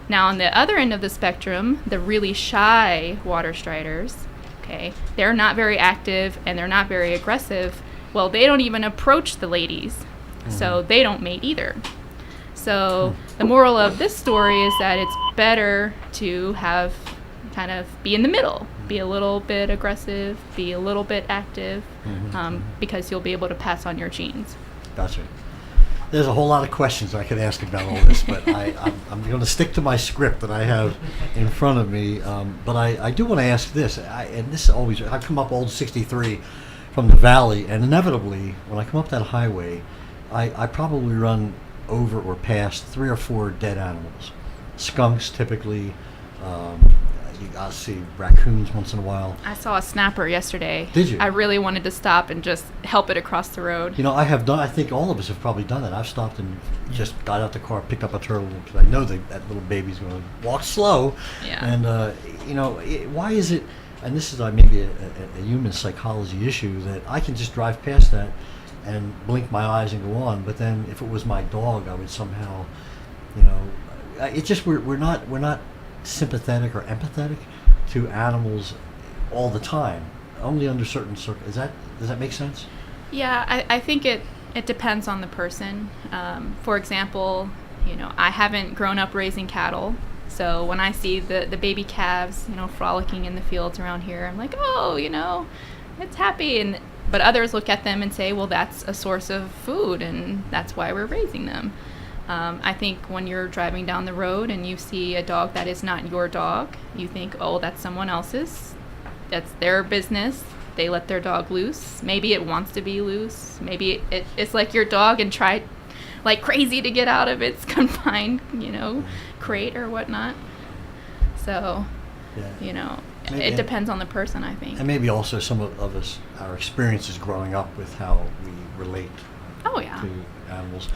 Now on the other end of the spectrum, the really shy water striders, okay, they're not very active and they're not very aggressive. Well, they don't even approach the ladies, so they don't mate either. So the moral of this story is that it's better to be in the middle, be a little bit aggressive, be a little bit active, because you'll be able to pass on your genes. Gotcha. There's a whole lot of questions I could ask about all this, but I'm going to stick to my script that I have in front of me. But I do want to ask this, and this is always, I've come up Old 63 from the valley, and inevitably, when I come up that highway, I probably run over or past 3 or 4 dead animals. Skunks, typically. I'll see raccoons once in a while. I saw a snapper yesterday. Did you? I really wanted to stop and just help it across the road. I have done, I think all of us have probably done that. I've stopped and just got out the car, picked up a turtle, because I know that little baby's going to walk slow. Yeah. And, why is it, and this is maybe a human psychology issue, that I can just drive past that and blink my eyes and go on, but then if it was my dog, I would somehow, it's just, we're not sympathetic or empathetic to animals all the time, only under certain circumstances. Does that make sense? Yeah, I think it depends on the person. For example, I haven't grown up raising cattle, so when I see the baby calves, frolicking in the fields around here, I'm like, oh, it's happy. But others look at them and say, well, that's a source of food, and that's why we're raising them. I think when you're driving down the road and you see a dog that is not your dog, you think, oh, that's someone else's. that's their business. They let their dog loose. Maybe it wants to be loose. Maybe it's like your dog and try like crazy to get out of its confined, crate or whatnot. So, it depends on the person, I think. And maybe also some of us, our experiences growing up with how we relate to animals.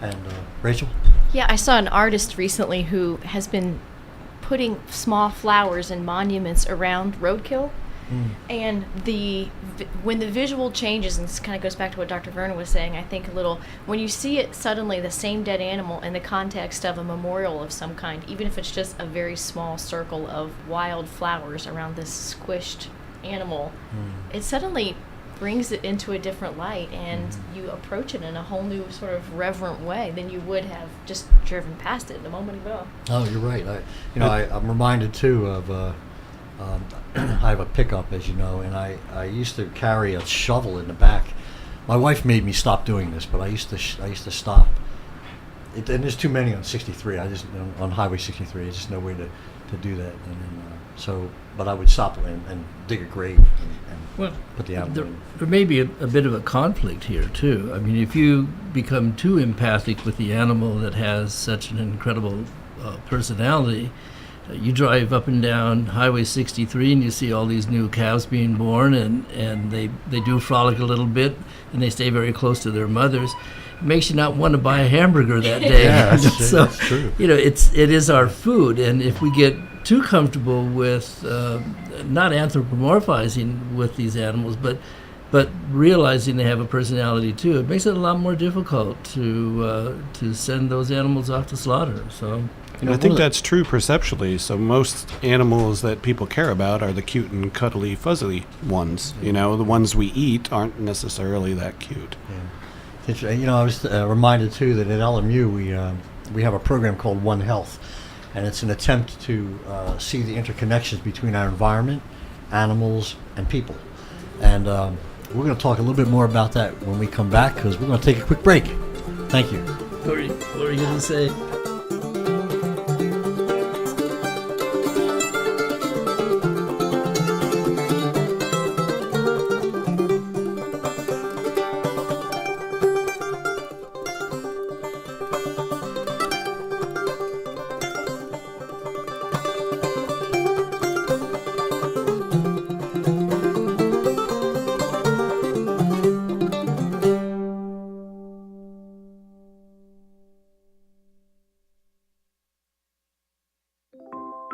And Rachel? Yeah, I saw an artist recently who has been putting small flowers and monuments around roadkill. And when the visual changes, and this kind of goes back to what Dr. Verna was saying, I think a little, when you see it suddenly, the same dead animal in the context of a memorial of some kind, even if it's just a very small circle of wild flowers around this squished animal, it suddenly brings it into a different light, and you approach it in a whole new sort of reverent way than you would have just driven past it a moment ago. Oh, you're right. I'm reminded too of I have a pickup, as you know, and I used to carry a shovel in the back. My wife made me stop doing this, but I used to stop. And there's too many on 63. On Highway 63. There's just no way to do that. And then, but I would stop and dig a grave and put the animal in. There may be a bit of a conflict here too. I mean, if you become too empathic with the animal that has such an incredible personality. You drive up and down Highway 63 and you see all these new calves being born, and they do frolic a little bit, and they stay very close to their mothers. It makes you not want to buy a hamburger that day. Yeah, that's true. It is our food, and if we get too comfortable with not anthropomorphizing with these animals, but realizing they have a personality too, it makes it a lot more difficult to send those animals off to slaughter. So. I think that's true perceptually. So most animals that people care about are the cute and cuddly, fuzzy ones. The ones we eat aren't necessarily that cute. Yeah. I was reminded too that at LMU we have a program called One Health, and it's an attempt to see the interconnections between our environment, animals, and people. And we're going to talk a little bit more about that when we come back, because we're going to take a quick break. Thank you. What are you going to say?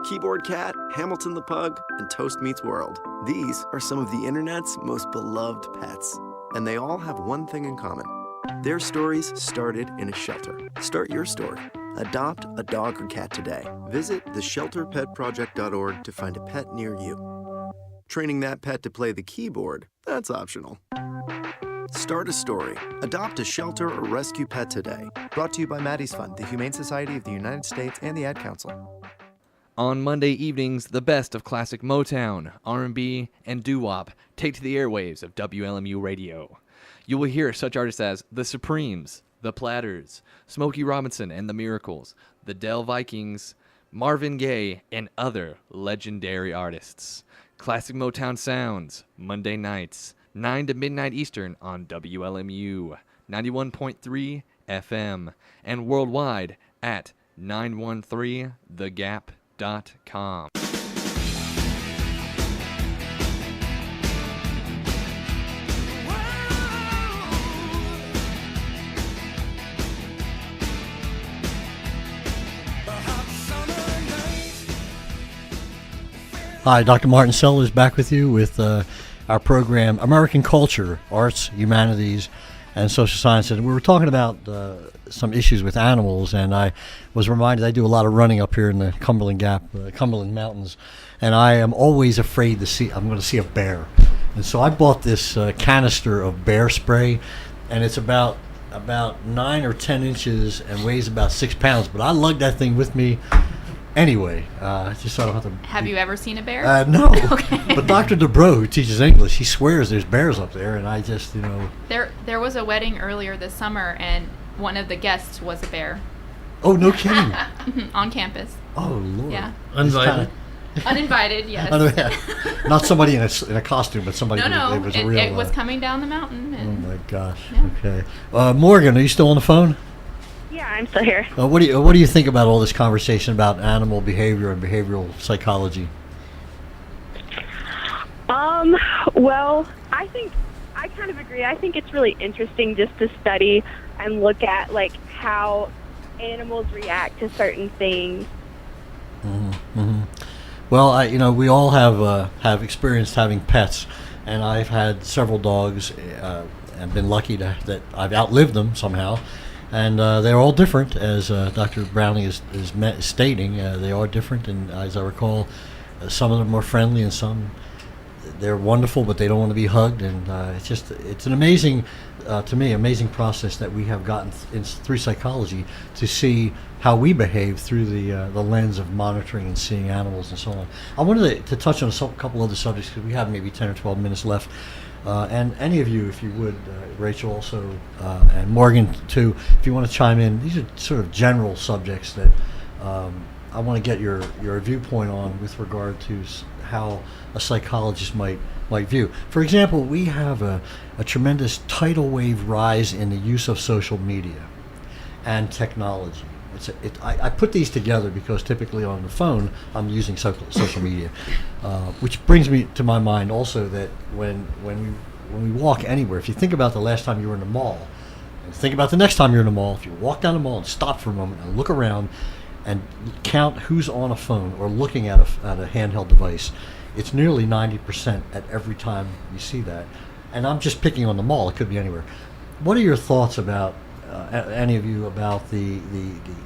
Keyboard Cat, Hamilton the Pug, and Toast Meets World. These are some of the internet's most beloved pets. And they all have one thing in common. Their stories started in a shelter. Start your story. Adopt a dog or cat today. Visit theshelterpetproject.org to find a pet near you. Training that pet to play the keyboard, that's optional. Start a story. Adopt a shelter or rescue pet today. Brought to you by Maddie's Fund, the Humane Society of the United States, and the Ad Council. On Monday evenings, the best of classic Motown, R&B, and doo-wop take to the airwaves of WLMU Radio. You will hear such artists as The Supremes, The Platters, Smokey Robinson and the Miracles, The Dell Vikings, Marvin Gaye, and other legendary artists. Classic Motown Sounds, Monday nights, 9 to midnight Eastern on WLMU, 91.3 FM, and worldwide at 913thegap.com. Hi, Dr. Martin Sellars back with you with our program American Culture, Arts, Humanities, and Social Sciences. We were talking about some issues with animals, and I was reminded I do a lot of running up here in the Cumberland Gap, Cumberland Mountains, and I am always afraid I'm going to see a bear. And so I bought this canister of bear spray, and it's about 9 or 10 inches and weighs about 6 pounds, but I lug that thing with me anyway, just so I don't have to... Have you ever seen a bear? No. Okay. But Dr. Dubrow, who teaches English, he swears there's bears up there, and I just, There was a wedding earlier this summer, and one of the guests was a bear. Oh, no kidding. On campus. Oh, Lord. Yeah. Uninvited? Uninvited, yes. Not somebody in a costume, but somebody. No, it was a real. It was coming down the mountain. Oh And my gosh. Yeah. Okay, Morgan, are you still on the phone? Yeah, I'm still here. What do you think about all this conversation about animal behavior and behavioral psychology? Well, I kind of agree. I think it's really interesting just to study and look at like how animals react to certain things. Mm-hmm. Mm-hmm. Well, we all have experienced having pets, and I've had several dogs, and been lucky that I've outlived them somehow. And they're all different, as Dr. Browning is stating. They are different, and as I recall, some of them are more friendly, and some they're wonderful, but they don't want to be hugged. And it's an amazing, to me, amazing process that we have gotten through psychology to see how we behave through the lens of monitoring and seeing animals and so on. I wanted to touch on a couple other subjects because we have maybe 10 or 12 minutes left. And any of you, if you would, Rachel also, and Morgan too, if you want to chime in, these are sort of general subjects that I want to get your viewpoint on with regard to how a psychologist might view. For example, we have a tremendous tidal wave rise in the use of social media and technology. I put these together because typically on the phone I'm using social media, which brings me to my mind also that when we walk anywhere, if you think about the last time you were in the mall, and think about the next time you're in the mall, if you walk down the mall and stop for a moment and look around and count who's on a phone or looking at a handheld device, it's nearly 90% at every time you see that. And I'm just picking on the mall, it could be anywhere. What are your thoughts about any of you about the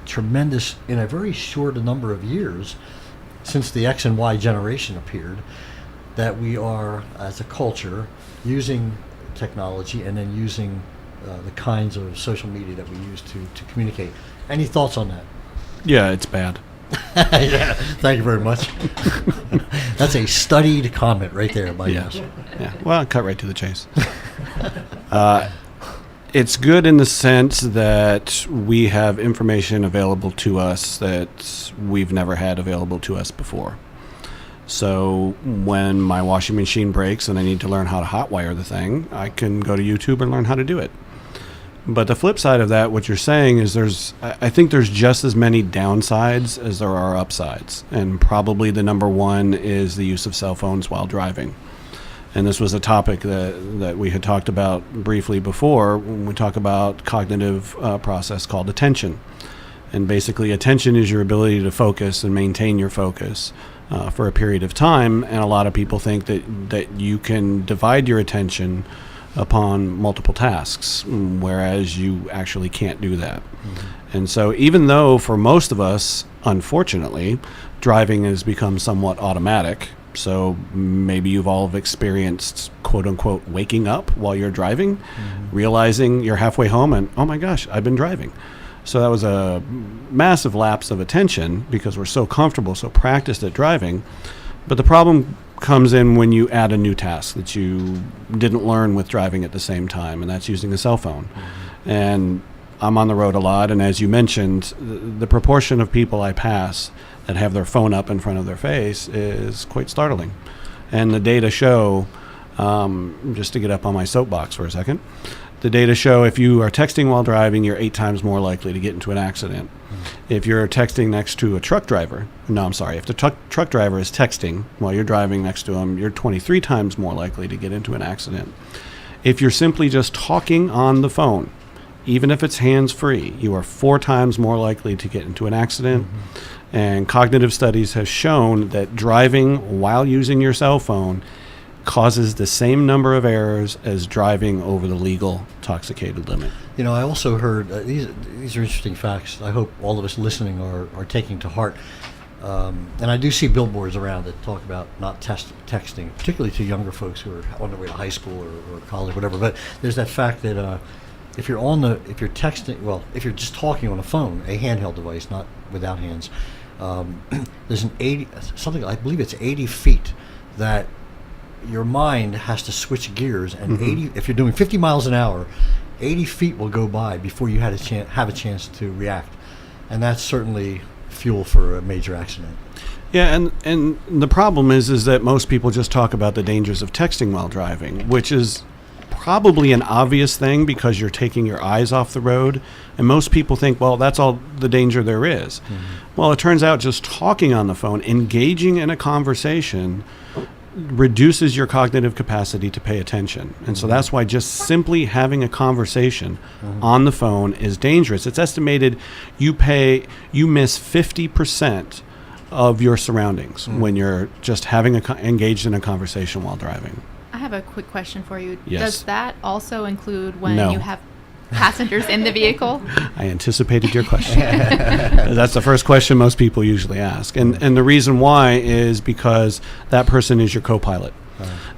tremendous, in a very short number of years since the X and Y generation appeared, that we are as a culture using technology and then using the kinds of social media that we use to communicate? Any thoughts on that? Yeah, it's bad. Yeah, thank you very much. That's a studied comment right there by Yeah. us. Yeah. Well, cut right to the chase. It's good in the sense that we have information available to us that we've never had available to us before. So when my washing machine breaks and I need to learn how to hotwire the thing, I can go to YouTube and learn how to do it. But the flip side of that, what you're saying is I think there's just as many downsides as there are upsides. And probably the number one is the use of cell phones while driving. And this was a topic that we had talked about briefly before when we talk about cognitive process called attention. And basically attention is your ability to focus and maintain your focus for a period of time. And a lot of people think that you can divide your attention upon multiple tasks, whereas you actually can't do that. Mm-hmm. And so even though for most of us, unfortunately, driving has become somewhat automatic, so maybe you've all experienced, quote unquote, waking up while you're driving, realizing you're halfway home and, oh my gosh, I've been driving. So that was a massive lapse of attention because we're so comfortable, so practiced at driving. But the problem comes in when you add a new task that you didn't learn with driving at the same time, and that's using a cell phone. Mm-hmm. And I'm on the road a lot, and as you mentioned, the proportion of people I pass that have their phone up in front of their face is quite startling. And the data show, just to get up on my soapbox for a second, the data show if you are texting while driving, you're 8 times more likely to get into an accident. Mm-hmm. If you're texting next to a truck driver, if the truck driver is texting while you're driving next to him, you're 23 times more likely to get into an accident. If you're simply just talking on the phone, even if it's hands-free, you are 4 times more likely to get into an accident. Mm-hmm. And cognitive studies have shown that driving while using your cell phone causes the same number of errors as driving over the legal intoxicated limit. You know, I also heard, these are interesting facts I hope all of us listening are taking to heart. And I do see billboards around that talk about not texting, particularly to younger folks who are on their way to high school or college, whatever. But there's that fact that if you're texting, if you're just talking on a phone, a handheld device, not without hands, there's I believe it's 80 feet that your mind has to switch gears, and mm-hmm. If you're doing 50 miles an hour, 80 feet will go by before you have a chance to react, and that's certainly fuel for a major accident. Yeah, and the problem is that most people just talk about the dangers of texting while driving, which is probably an obvious thing because you're taking your eyes off the road. And most people think, well, that's all the danger there is. Well, it turns out just talking on the phone, engaging in a conversation, reduces your cognitive capacity to pay attention. And so that's why just simply having a conversation on the phone is dangerous. It's estimated you miss 50% of your surroundings when you're just having engaged in a conversation while driving. I have a quick question for you. Yes. Does that also include when No. you have passengers in the vehicle? I anticipated your question. That's the first question most people usually ask. And the reason why is because that person is your co-pilot.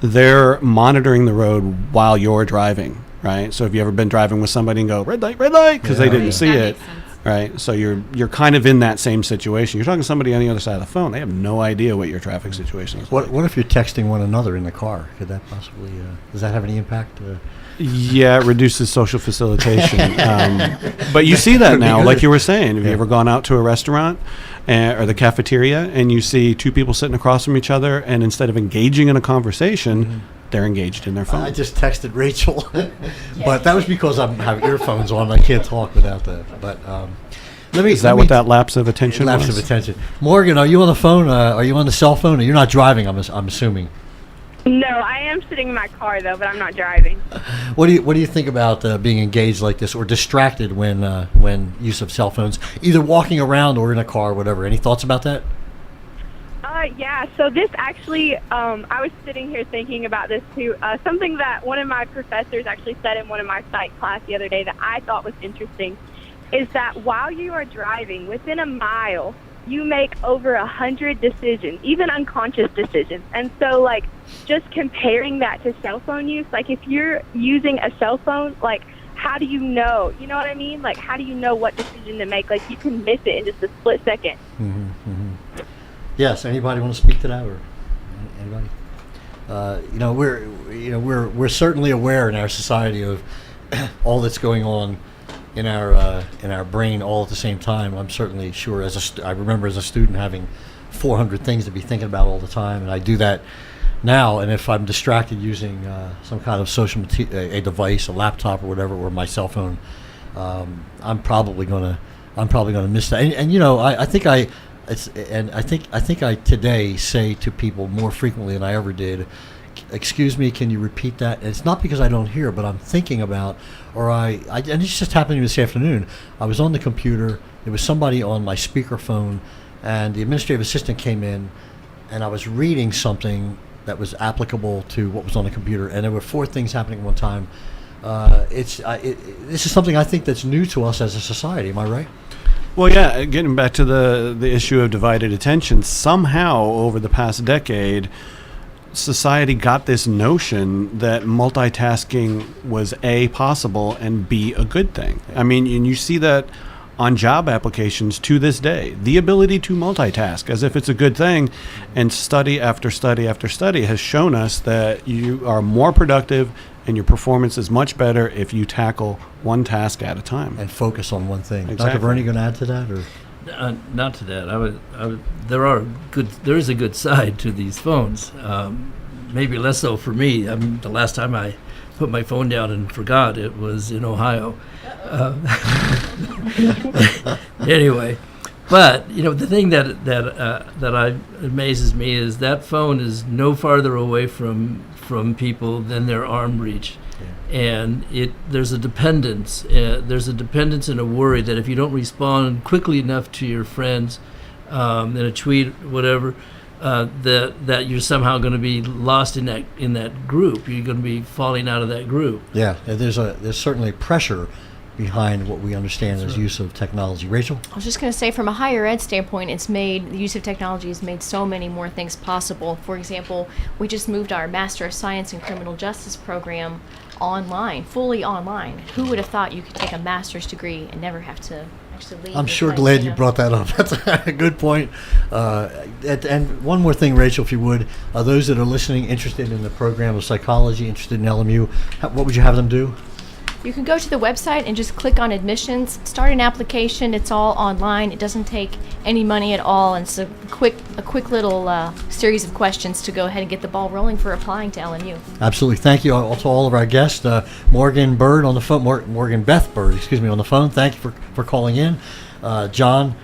They're monitoring the road while you're driving, right? So have you ever been driving with somebody and go, red light, because they didn't see it, right? So you're kind of in that same situation. You're talking to somebody on the other side of the phone. They have no idea what your traffic situation is. What if you're texting one another in the car? Could that possibly, does that have any impact? Yeah, it reduces social facilitation. But you see that now, like you were saying. Have you ever gone out to a restaurant or the cafeteria and you see two people sitting across from each other, and instead of engaging in a conversation, they're engaged in their phone? I just texted Rachel, but that was because I have earphones on. I can't talk without that. But Is that what that lapse of attention was? Lapse of attention. Morgan, are you on the phone? Are you on the cell phone? Or you're not driving, I'm assuming. No, I am sitting in my car though, but I'm not driving. What do you think about being engaged like this or distracted when use of cell phones, either walking around or in a car, whatever? Any thoughts about that? Yeah, so this actually, I was sitting here thinking about this too. Something that one of my professors actually said in one of my psych class the other day that I thought was interesting is that while you are driving, within a mile, you make over 100 decisions, even unconscious decisions. And so, like, just comparing that to cell phone use, like, if you're using a cell phone, like, how do you know? You know what I mean? Like, how do you know what decision to make? Like, you can miss it in just a split second. Yes. Anybody want to speak to that, or anybody? We're certainly aware in our society of all that's going on in our brain all at the same time. I'm certainly sure I remember as a student having 400 things to be thinking about all the time, and I do that now. And if I'm distracted using some kind of a device, a laptop or whatever, or my cell phone, I'm probably gonna miss that. And I think I today say to people more frequently than I ever did, excuse me, can you repeat that? And it's not because I don't hear, but I'm thinking about, and it's just happened to me this afternoon. I was on the computer, there was somebody on my speakerphone, and the administrative assistant came in, and I was reading something that was applicable to what was on the computer, and there were 4 things happening at one time. This is something I think that's new to us as a society. Am I right? Well, yeah, getting back to the issue of divided attention, somehow over the past decade, society got this notion that multitasking was A, possible, and B, a good thing. I mean, and you see that on job applications to this day, the ability to multitask as if it's a good thing, and study after study after study has shown us that you are more productive and your performance is much better if you tackle one task at a time and focus on one thing. Exactly. Dr. Verna, you going to add to that, or? Not to that. There is a good side to these phones. Maybe less so for me. I mean, the last time I put my phone down and forgot, it was in Ohio. Anyway, but the thing that amazes me is that phone is no farther away from people than their arm reach. And there's a dependence. There's a dependence and a worry that if you don't respond quickly enough to your friends in a tweet, whatever, that you're somehow going to be lost in that group. You're going to be falling out of that group. Yeah, there's certainly pressure behind what we understand as use of technology. Rachel? I was just going to say, from a higher ed standpoint, the use of technology has made so many more things possible. For example, we just moved our Master of Science in Criminal Justice program online, fully online. Who would have thought you could take a master's degree and never have to actually leave? I'm sure glad you brought that up. That's a good point. And one more thing, Rachel, if you would, those that are listening, interested in the program of psychology, interested in LMU, what would you have them do? You can go to the website and just click on admissions, start an application. It's all online. It doesn't take any money at all, and it's a quick little series of questions to go ahead and get the ball rolling for applying to LMU. Absolutely. Thank you to all of our guests. Morgan Bird on the phone, Morgan Beth Bird, on the phone. Thank you for calling in. John